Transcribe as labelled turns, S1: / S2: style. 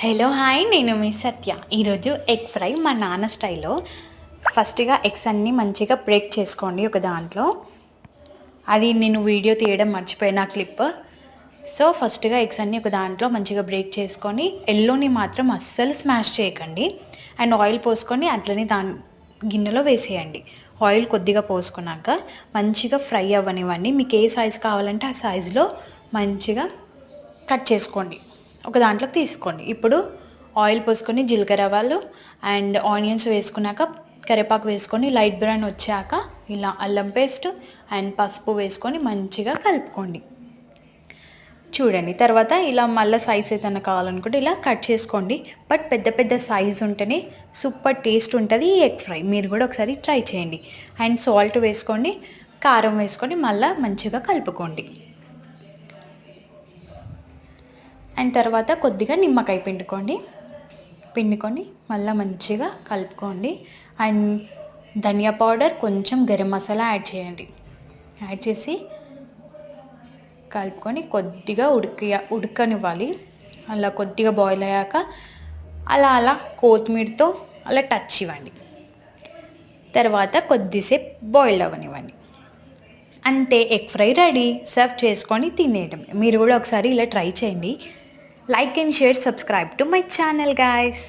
S1: Hello hi, నేను మీ సత్య. ఈరోజు egg fry మా నాన్న స్టైల్లో. ఫస్ట్గా ఎగ్స్ అన్నీ మంచిగా బ్రేక్ చేసుకోండి ఒక దాంట్లో. అది నేను వీడియో తీయడం మర్చిపోయిన క్లిప్. సో ఫస్ట్గా ఎగ్స్ అన్నీ ఒక దాంట్లో మంచిగా బ్రేక్ చేసుకొని ఎల్లోని మాత్రం అస్సలు స్మాష్ చేయకండి. అండ్ ఆయిల్ పోసుకొని అట్లనే గిన్నెలో వేసేయండి. ఆయిల్ కొద్దిగా పోసుకున్నాక మంచిగా ఫ్రై అవ్వనివ్వండి. మీకు ఏ సైజు కావాలంటే ఆ సైజులో మంచిగా కట్ చేసుకోండి. ఒక దాంట్లోకి తీసుకోండి. ఇప్పుడు ఆయిల్ పోసుకొని జీలకర్ర ఆవాలు అండ్ ఆనియన్స్ వేసుకున్నాక కరివేపాకు వేసుకొని లైట్ బ్రౌన్ వచ్చాక ఇలా అల్లం పేస్ట్ అండ్ పసుపు వేసుకొని మంచిగా కలుపుకోండి. చూడండి, తర్వాత ఇలా మళ్ళీ సైజ్ ఏదైనా కావాలనుకుంటే ఇలా కట్ చేసుకోండి. బట్ పెద్ద పెద్ద సైజ్ ఉంటేనే సూపర్ టేస్ట్ ఉంటుంది ఈ ఎగ్ ఫ్రై. మీరు కూడా ఒకసారి ట్రై చేయండి. అండ్ సాల్ట్ వేసుకోండి, కారం వేసుకొని మళ్ళీ మంచిగా కలుపుకోండి. అండ్ తర్వాత కొద్దిగా నిమ్మకాయ పిండుకొని మళ్ళీ మంచిగా కలుపుకోండి. అండ్ ధనియా పౌడర్, కొంచెం గరం మసాలా యాడ్ చేసి కలుపుకొని కొద్దిగా ఉడకనివ్వాలి. అలా కొద్దిగా బాయిల్ అయ్యాక అలా కొత్తిమీరతో అలా టచ్ ఇవ్వండి. తర్వాత కొద్దిసేపు బాయిల్ అవ్వనివ్వండి. అంతే, ఎగ్ ఫ్రై రెడీ. సర్వ్ చేసుకొని తినేయడం. మీరు కూడా ఒకసారి ఇలా ట్రై చేయండి. Like and share, subscribe to my channel, guys.